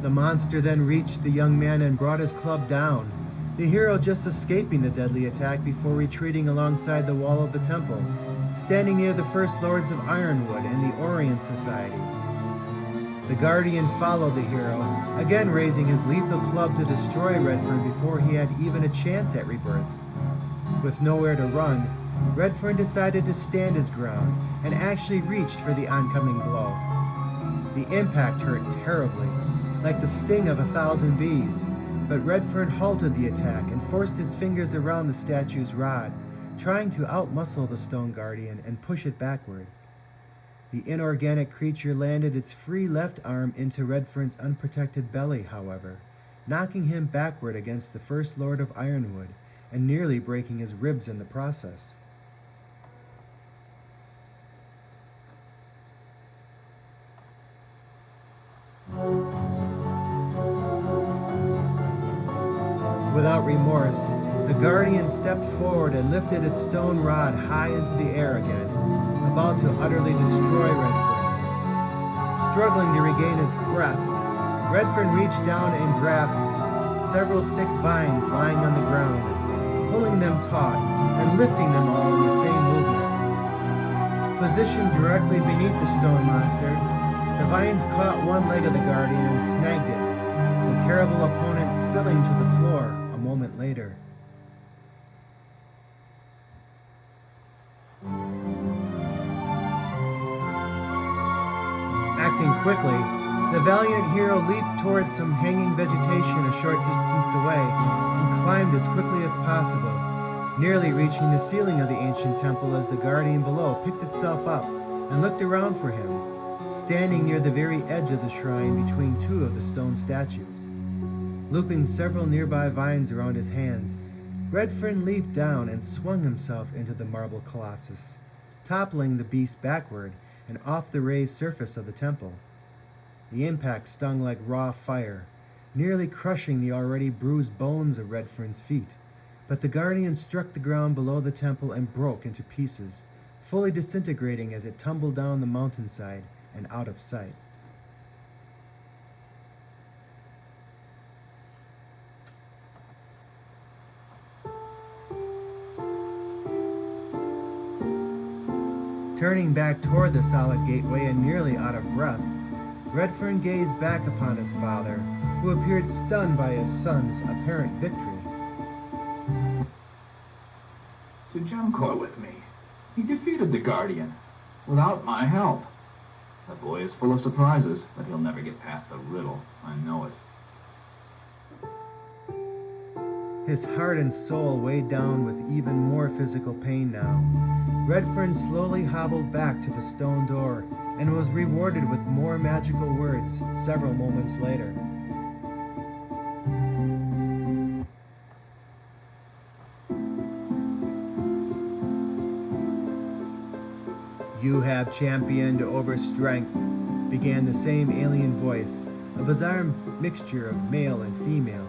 The monster then reached the young man and brought his club down, the hero just escaping the deadly attack before retreating alongside the wall of the temple, standing near the First Lords of Ironwood and the Orient Society. The Guardian followed the hero, again raising his lethal club to destroy Redfern before he had even a chance at rebirth. With nowhere to run, Redfern decided to stand his ground and actually reached for the oncoming blow. The impact hurt terribly, like the sting of 1,000 bees, but Redfern halted the attack and forced his fingers around the statue's rod, trying to outmuscle the Stone Guardian and push it backward. The inorganic creature landed its free left arm into Redfern's unprotected belly, however, knocking him backward against the First Lord of Ironwood and nearly breaking his ribs in the process. Without remorse, the Guardian stepped forward and lifted its stone rod high into the air again, about to utterly destroy Redfern. Struggling to regain his breath, Redfern reached down and grasped several thick vines lying on the ground, pulling them taut and lifting them all in the same movement. Positioned directly beneath the stone monster, the vines caught one leg of the Guardian and snagged it, the terrible opponent spilling to the floor a moment later. Acting quickly, the valiant hero leaped towards some hanging vegetation a short distance away and climbed as quickly as possible, nearly reaching the ceiling of the ancient temple as the Guardian below picked itself up and looked around for him, standing near the very edge of the shrine between two of the stone statues. Looping several nearby vines around his hands, Redfern leaped down and swung himself into the marble colossus, toppling the beast backward and off the raised surface of the temple. The impact stung like raw fire, nearly crushing the already bruised bones of Redfern's feet, but the Guardian struck the ground below the temple and broke into pieces, fully disintegrating as it tumbled down the mountainside and out of sight. Turning back toward the solid gateway and nearly out of breath, Redfern gazed back upon his father, who appeared stunned by his son's apparent victory. To Gemcore with me. He defeated the Guardian, without my help. That boy is full of surprises, but he'll never get past the riddle. I know it. His heart and soul weighed down with even more physical pain now. Redfern slowly hobbled back to the stone door and was rewarded with more magical words several moments later. "You have championed over strength," began the same alien voice, a bizarre mixture of male and female.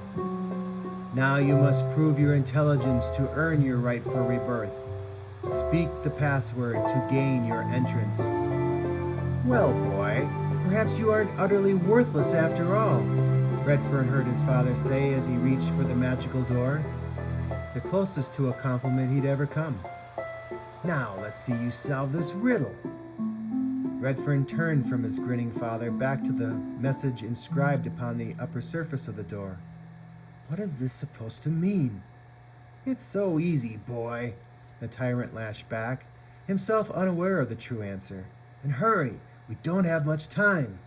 "Now you must prove your intelligence to earn your right for rebirth. Speak the password to gain your entrance." "Well, boy, perhaps you aren't utterly worthless after all," Redfern heard his father say as he reached for the magical door, the closest to a compliment he'd ever come. "Now let's see you solve this riddle." Redfern turned from his grinning father back to the message inscribed upon the upper surface of the door. "What is this supposed to mean?" "It's so easy, boy," the tyrant lashed back, himself unaware of the true answer. "And hurry, we don't have much time."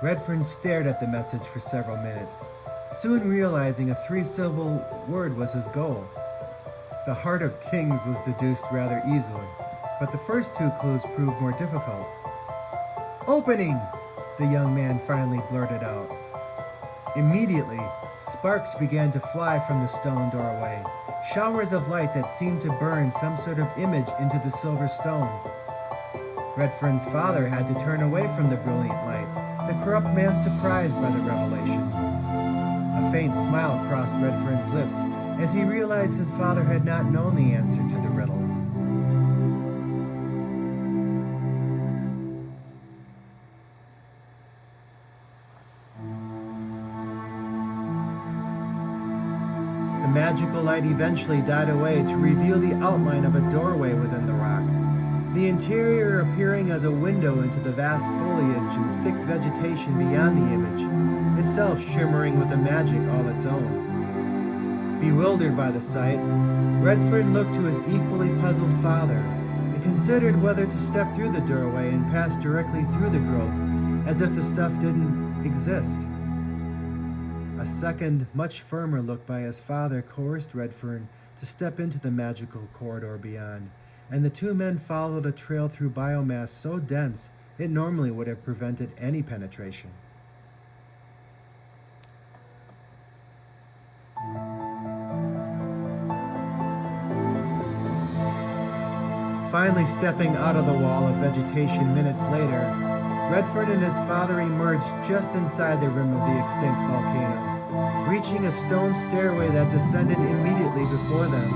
Redfern stared at the message for several minutes, soon realizing a three-syllable word was his goal. The Heart of Kings was deduced rather easily, but the first two clues proved more difficult. "Opening!" the young man finally blurted out. Immediately, sparks began to fly from the stone doorway, showers of light that seemed to burn some sort of image into the silver stone. Redfern's father had to turn away from the brilliant light, the corrupt man surprised by the revelation. A faint smile crossed Redfern's lips as he realized his father had not known the answer to the riddle. The magical light eventually died away to reveal the outline of a doorway within the rock, the interior appearing as a window into the vast foliage and thick vegetation beyond the image, itself shimmering with a magic all its own. Bewildered by the sight, Redfern looked to his equally puzzled father and considered whether to step through the doorway and pass directly through the growth, as if the stuff didn't exist. A second, much firmer look by his father coerced Redfern to step into the magical corridor beyond, and the two men followed a trail through biomass so dense it normally would have prevented any penetration. Finally stepping out of the wall of vegetation minutes later, Redfern and his father emerged just inside the rim of the extinct volcano, reaching a stone stairway that descended immediately before them.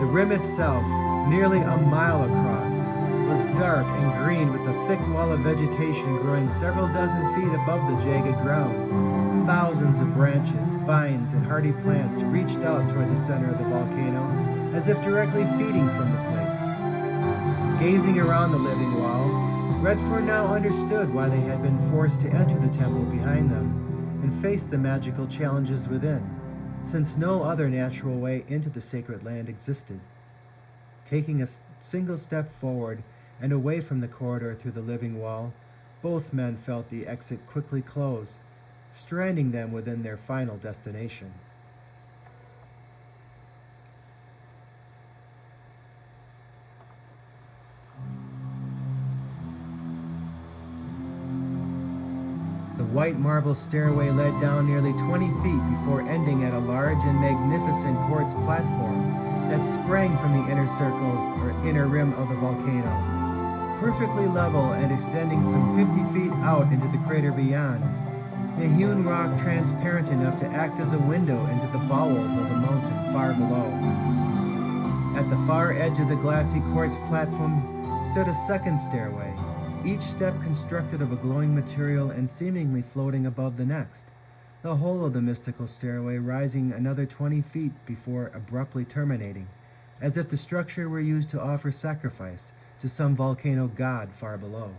The rim itself, nearly a mile across, was dark and green with a thick wall of vegetation growing several dozen feet above the jagged ground. Thousands of branches, vines, and hardy plants reached out toward the center of the volcano as if directly feeding from the place. Gazing around the living wall, Redfern now understood why they had been forced to enter the temple behind them and face the magical challenges within, since no other natural way into the sacred land existed. Taking a single step forward and away from the corridor through the living wall, both men felt the exit quickly close, stranding them within their final destination. The white marble stairway led down nearly 20 feet before ending at a large and magnificent quartz platform that sprang from the inner circle or inner rim of the volcano. Perfectly level and extending some 50 feet out into the crater beyond, the hewn rock transparent enough to act as a window into the bowels of the mountain far below. At the far edge of the glassy quartz platform stood a second stairway, each step constructed of a glowing material and seemingly floating above the next, the whole of the mystical stairway rising another 20 feet before abruptly terminating, as if the structure were used to offer sacrifice to some volcano god far below.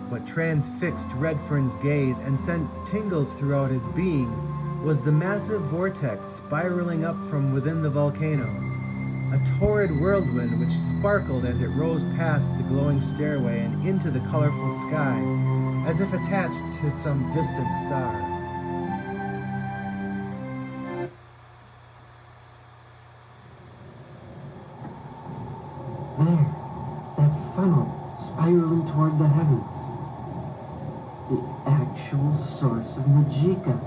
What transfixed Redfern's gaze and sent tingles throughout his being was the massive vortex spiraling up from within the volcano, a torrid whirlwind which sparkled as it rose past the glowing stairway and into the colorful sky, as if attached to some distant star. There, that funnel spiraling toward the heavens. The actual source of Magicka,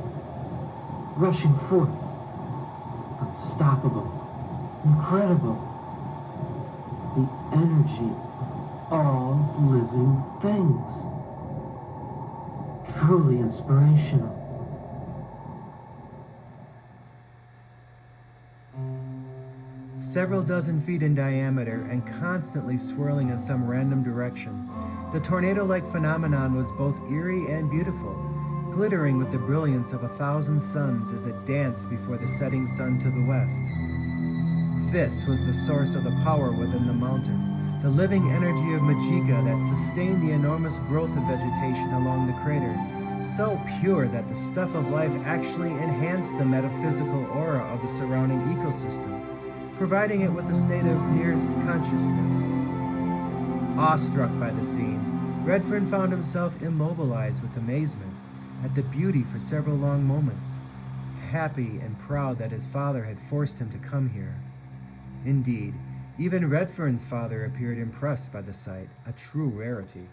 rushing forth, unstoppable, incredible, the energy of all living things, truly inspirational. Several dozen feet in diameter and constantly swirling in some random direction, the tornado-like phenomenon was both eerie and beautiful, glittering with the brilliance of 1,000 suns as it danced before the setting sun to the west. This was the source of the power within the mountain, the living energy of Magicka that sustained the enormous growth of vegetation along the crater, so pure that the stuff of life actually enhanced the metaphysical aura of the surrounding ecosystem, providing it with a state of near consciousness. Awestruck by the scene, Redfern found himself immobilized with amazement at the beauty for several long moments, happy and proud that his father had forced him to come here. Indeed, even Redfern's father appeared impressed by the sight, a true rarity.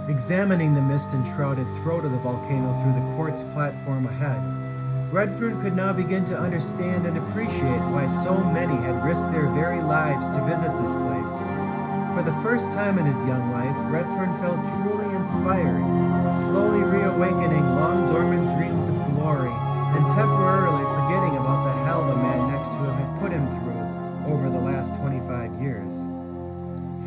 Examining the mist-enshrouded throat of the volcano through the quartz platform ahead, Redfern could now begin to understand and appreciate why so many had risked their very lives to visit this place. For the first time in his young life, Redfern felt truly inspired, slowly reawakening long-dormant dreams of glory and temporarily forgetting about the hell the man next to him had put him through over the last 25 years.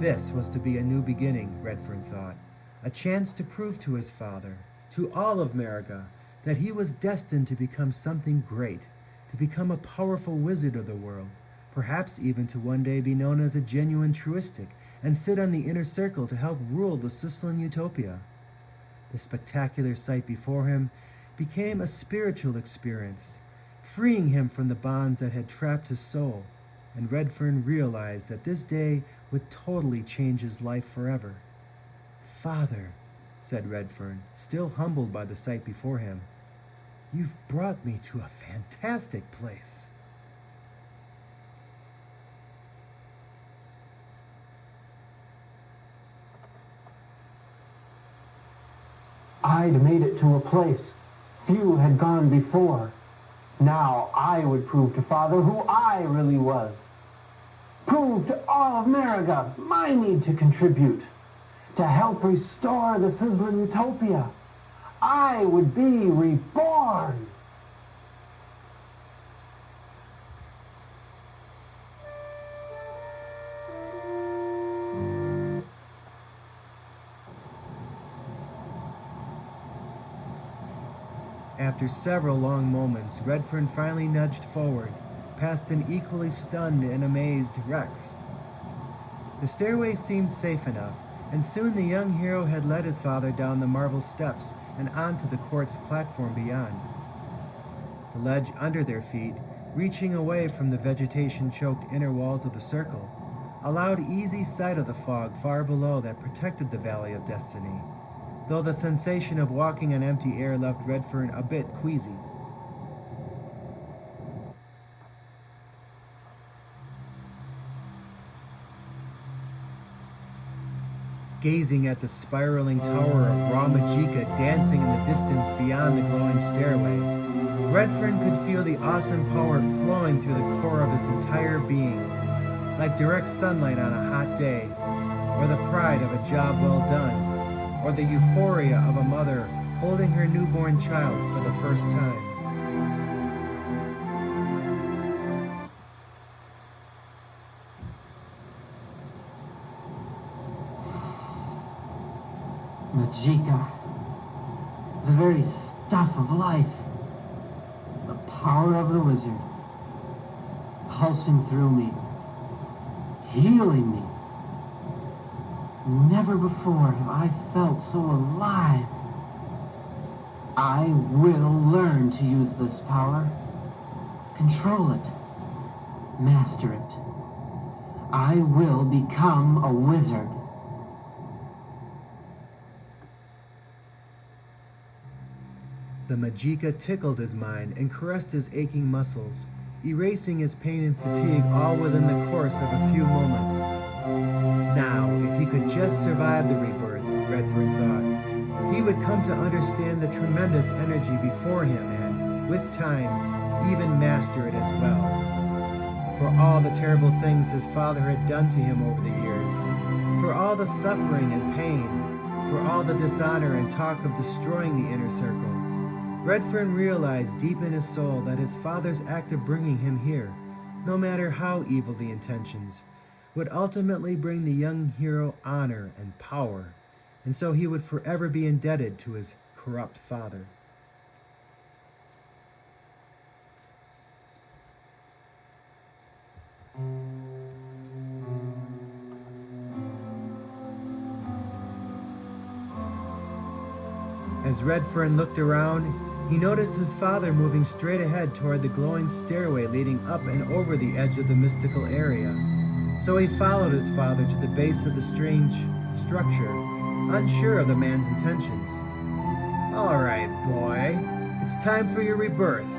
This was to be a new beginning, Redfern thought, a chance to prove to his father, to all of America, that he was destined to become something great, to become a powerful wizard of the world, perhaps even to one day be known as a genuine truistic and sit on the inner circle to help rule the Sicilian utopia. The spectacular sight before him became a spiritual experience, freeing him from the bonds that had trapped his soul, and Redfern realized that this day would totally change his life forever. "Father," said Redfern, still humbled by the sight before him, "you've brought me to a fantastic place." I'd made it to a place few had gone before. Now I would prove to Father who I really was. Prove to all of America my need to contribute, to help restore the Sicilian utopia. I would be reborn. After several long moments, Redfern finally nudged forward, past an equally stunned and amazed Rex. The stairway seemed safe enough, and soon the young hero had led his father down the marble steps and onto the quartz platform beyond. The ledge under their feet, reaching away from the vegetation-choked inner walls of the circle, allowed easy sight of the fog far below that protected the Valley of Destiny, though the sensation of walking on empty air left Redfern a bit queasy. Gazing at the spiraling tower of raw Magicka dancing in the distance beyond the glowing stairway, Redfern could feel the awesome power flowing through the core of his entire being, like direct sunlight on a hot day, or the pride of a job well done, or the euphoria of a mother holding her newborn child for the first time. Majika, the very stuff of life, the power of the wizard, pulsing through me, healing me. Never before have I felt so alive. I will learn to use this power, control it, master it. I will become a wizard. The Majika tickled his mind and caressed his aching muscles, erasing his pain and fatigue all within the course of a few moments. Now, if he could just survive the rebirth, Redfern thought, he would come to understand the tremendous energy before him and, with time, even master it as well. For all the terrible things his father had done to him over the years, for all the suffering and pain, for all the dishonor and talk of destroying the inner circle, Redfern realized deep in his soul that his father's act of bringing him here, no matter how evil the intentions, would ultimately bring the young hero honor and power, and so he would forever be indebted to his corrupt father. As Redfern looked around, he noticed his father moving straight ahead toward the glowing stairway leading up and over the edge of the mystical area. So he followed his father to the base of the strange structure, unsure of the man's intentions. "All right, boy, it's time for your rebirth,"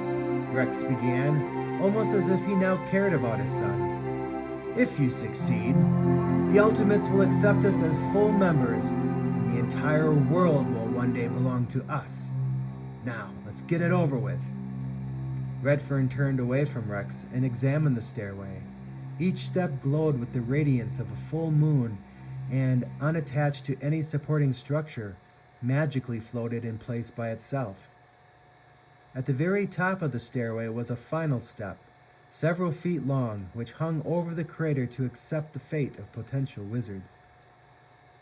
Rex began, almost as if he now cared about his son. "If you succeed, the Ultimates will accept us as full members, and the entire world will one day belong to us. Now, let's get it over with." Redfern turned away from Rex and examined the stairway. Each step glowed with the radiance of a full moon and, unattached to any supporting structure, magically floated in place by itself. At the very top of the stairway was a final step, several feet long, which hung over the crater to accept the fate of potential wizards.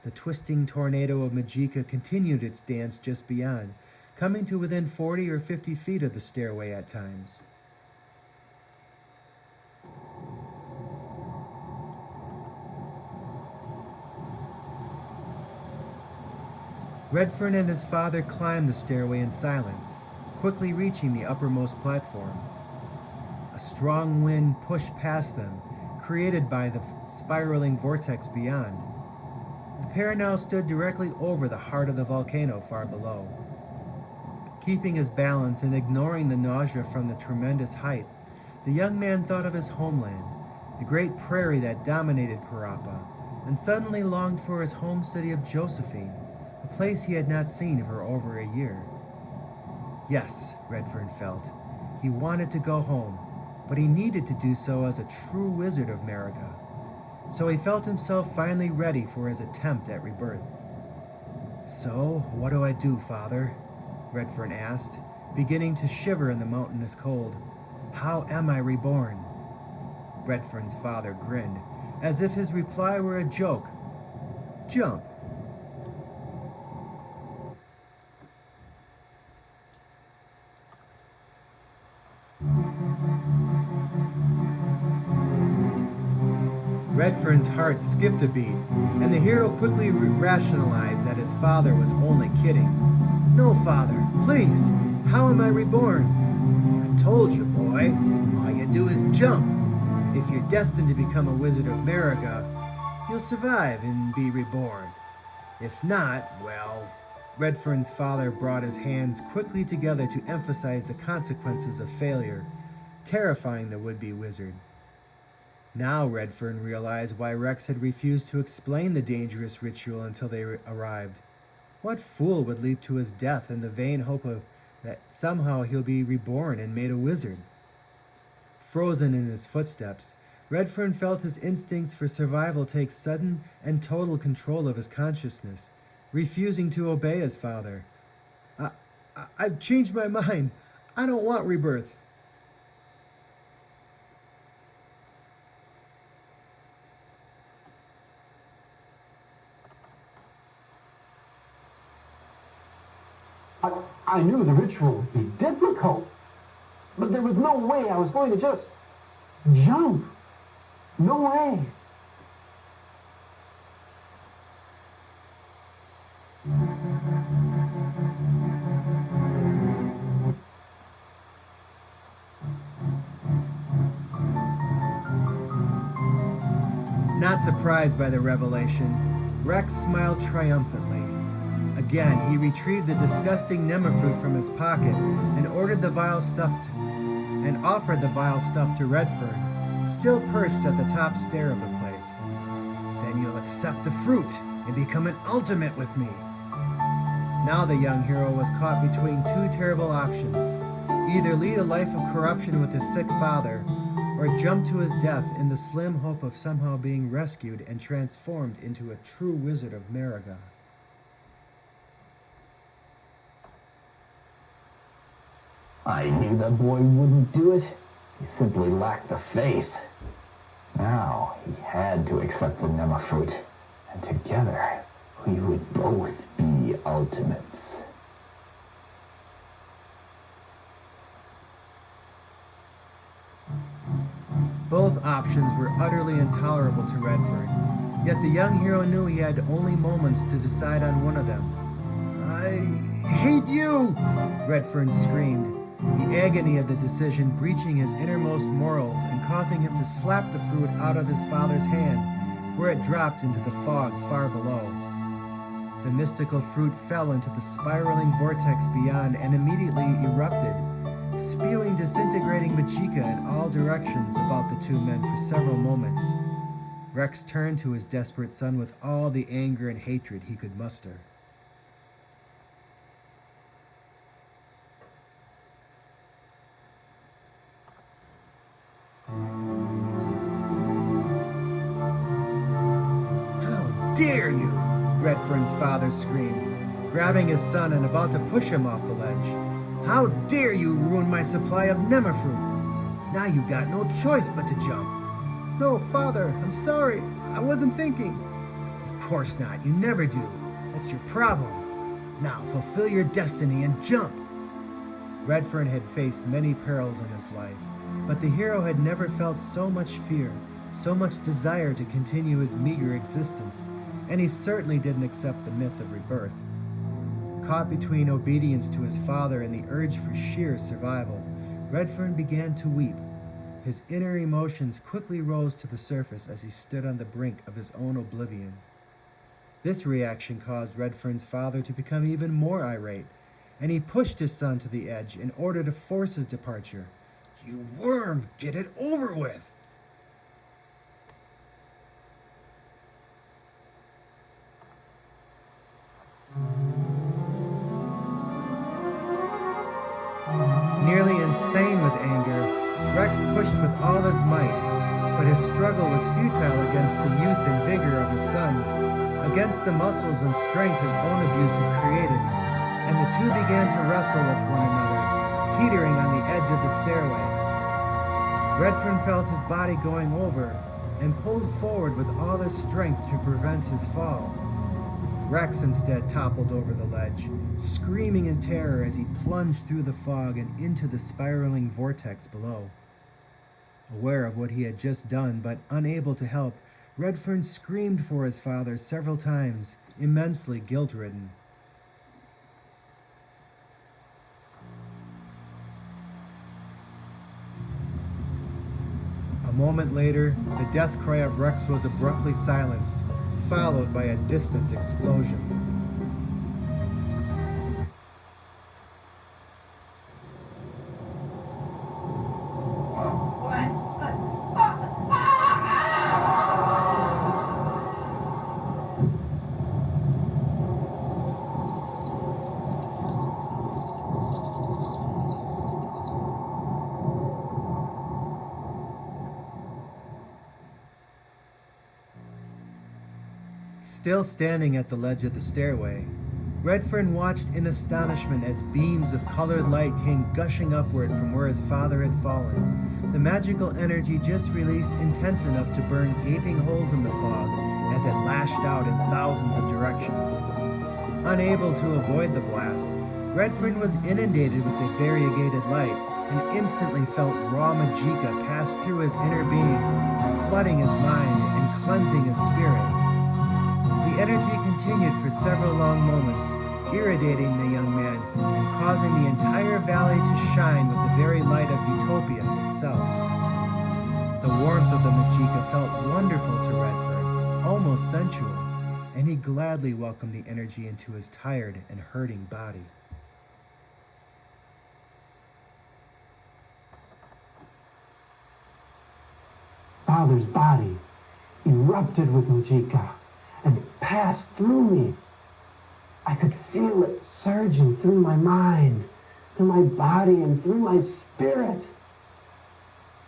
The twisting tornado of Majika continued its dance just beyond, coming to within 40 or 50 feet of the stairway at times. Redfern and his father climbed the stairway in silence, quickly reaching the uppermost platform. A strong wind pushed past them, created by the spiraling vortex beyond. The pair now stood directly over the heart of the volcano far below. Keeping his balance and ignoring the nausea from the tremendous height, the young man thought of his homeland, the great prairie that dominated Parappa, and suddenly longed for his home city of Josephine, a place he had not seen for over a year. Yes, Redfern felt, he wanted to go home, but he needed to do so as a true wizard of America. So he felt himself finally ready for his attempt at rebirth. "So, what do I do, Father?" Redfern asked, beginning to shiver in the mountainous cold. "How am I reborn?" Redfern's father grinned, as if his reply were a joke. "Jump." Redfern's heart skipped a beat, and the hero quickly rationalized that his father was only kidding. "No, Father, please, how am I reborn?" "I told you, boy, all you do is jump. If you're destined to become a Wizard of America, you'll survive and be reborn. If not, well..." Redfern's father brought his hands quickly together to emphasize the consequences of failure, terrifying the would-be wizard. Now Redfern realized why Rex had refused to explain the dangerous ritual until they arrived. What fool would leap to his death in the vain hope that somehow he'll be reborn and made a wizard? Frozen in his footsteps, Redfern felt his instincts for survival take sudden and total control of his consciousness, refusing to obey his father. I've changed my mind. I don't want rebirth. I knew the ritual would be difficult, but there was no way I was going to just jump. No way. Not surprised by the revelation, Rex smiled triumphantly. Again, he retrieved the disgusting nemafruit from his pocket and offered the vile stuff to Redfern, still perched at the top stair of the place. Then you'll accept the fruit and become an ultimate with me. Now the young hero was caught between two terrible options: either lead a life of corruption with his sick father, or jump to his death in the slim hope of somehow being rescued and transformed into a true wizard of Mariga. I knew the boy wouldn't do it. He simply lacked the faith. Now he had to accept the nemafruit, and together we would both be ultimates. Both options were utterly intolerable to Redfern, yet the young hero knew he had only moments to decide on one of them. I hate you! Redfern screamed, the agony of the decision breaching his innermost morals and causing him to slap the fruit out of his father's hand, where it dropped into the fog far below. The mystical fruit fell into the spiraling vortex beyond and immediately erupted, spewing disintegrating Machika in all directions about the two men for several moments. Rex turned to his desperate son with all the anger and hatred he could muster. How dare you! Redfern's father screamed, grabbing his son and about to push him off the ledge. How dare you ruin my supply of nemafruit! Now you got no choice but to jump. No, father, I'm sorry. I wasn't thinking. Of course not. You never do. That's your problem. Now fulfill your destiny and jump. Redfern had faced many perils in his life, but the hero had never felt so much fear, so much desire to continue his meager existence, and he certainly didn't accept the myth of rebirth. Caught between obedience to his father and the urge for sheer survival, Redfern began to weep. His inner emotions quickly rose to the surface as he stood on the brink of his own oblivion. This reaction caused Redfern's father to become even more irate, and he pushed his son to the edge in order to force his departure. You worm, get it over with! Nearly insane with anger, Rex pushed with all his might, but his struggle was futile against the youth and vigor of his son, against the muscles and strength his own abuse had created, and the two began to wrestle with one another, teetering on the edge of the stairway. Redfern felt his body going over and pulled forward with all his strength to prevent his fall. Rex instead toppled over the ledge, screaming in terror as he plunged through the fog and into the spiraling vortex below. Aware of what he had just done, but unable to help, Redfern screamed for his father several times, immensely guilt-ridden. A moment later, the death cry of Rex was abruptly silenced, followed by a distant explosion. Still standing at the ledge of the stairway, Redfern watched in astonishment as beams of colored light came gushing upward from where his father had fallen. The magical energy just released intense enough to burn gaping holes in the fog as it lashed out in thousands of directions. Unable to avoid the blast, Redfern was inundated with the variegated light and instantly felt raw magicka pass through his inner being, flooding his mind and cleansing his spirit. The energy continued for several long moments, irradiating the young man and causing the entire valley to shine with the very light of Utopia itself. The warmth of the magicka felt wonderful to Redfern, almost sensual, and he gladly welcomed the energy into his tired and hurting body. Father's body erupted with magicka and passed through me. I could feel it surging through my mind, through my body, and through my spirit.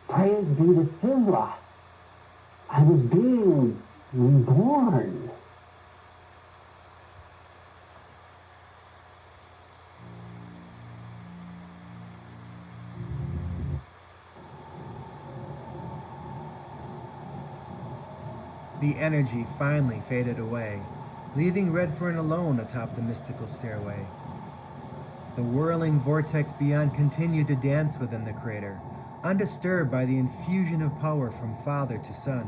Praise be to Sizzla. I was being reborn. The energy finally faded away, leaving Redfern alone atop the mystical stairway. The whirling vortex beyond continued to dance within the crater, undisturbed by the infusion of power from father to son,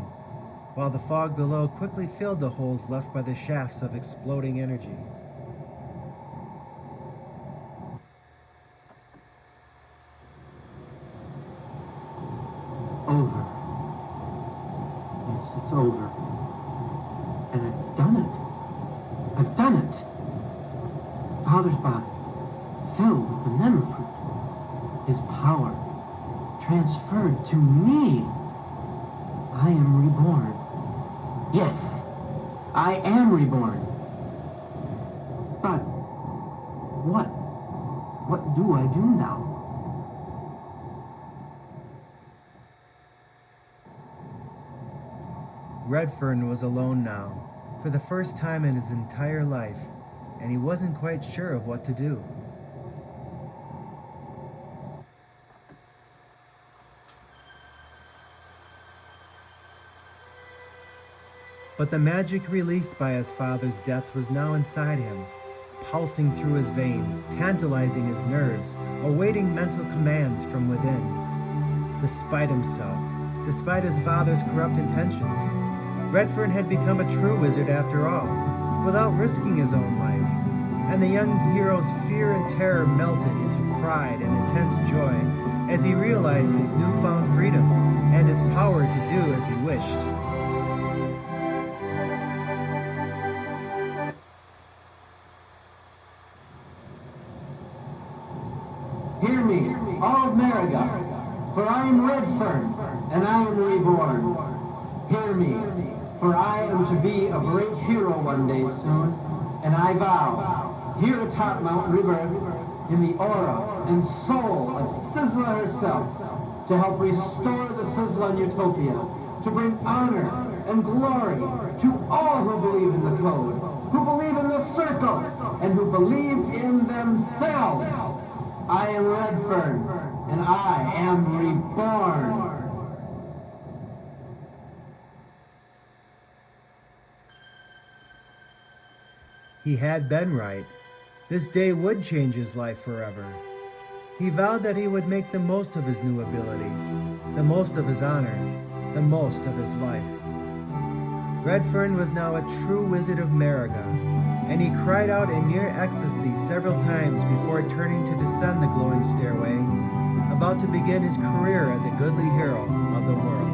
while the fog below quickly filled the holes left by the shafts of exploding energy. Over. Yes, it's over. And I've done it. I've done it. Father's body, filled with the Nema fruit. His power transferred to me. I am reborn. Yes, I am reborn. But what do I do now? Redfern was alone now, for the first time in his entire life, and he wasn't quite sure of what to do. But the magic released by his father's death was now inside him, pulsing through his veins, tantalizing his nerves, awaiting mental commands from within. Despite himself, despite his father's corrupt intentions, Redfern had become a true wizard after all, without risking his own life, and the young hero's fear and terror melted into pride and intense joy as he realized his newfound freedom and his power to do as he wished. Hear me, all of Mariga, for I am Redfern, and I am reborn. Hear me, for I am to be a great hero one day soon, and I vow, here atop Mount Rebirth, in the aura and soul of Sizzla herself, to help restore the Sizzlan Utopia, to bring honor and glory to all who believe in the code, who believe in the circle, and who believe in themselves. I am Redfern, and I am reborn. He had been right. This day would change his life forever. He vowed that he would make the most of his new abilities, the most of his honor, the most of his life. Redfern was now a true wizard of Mariga, and he cried out in near ecstasy several times before turning to descend the glowing stairway, about to begin his career as a goodly hero of the world.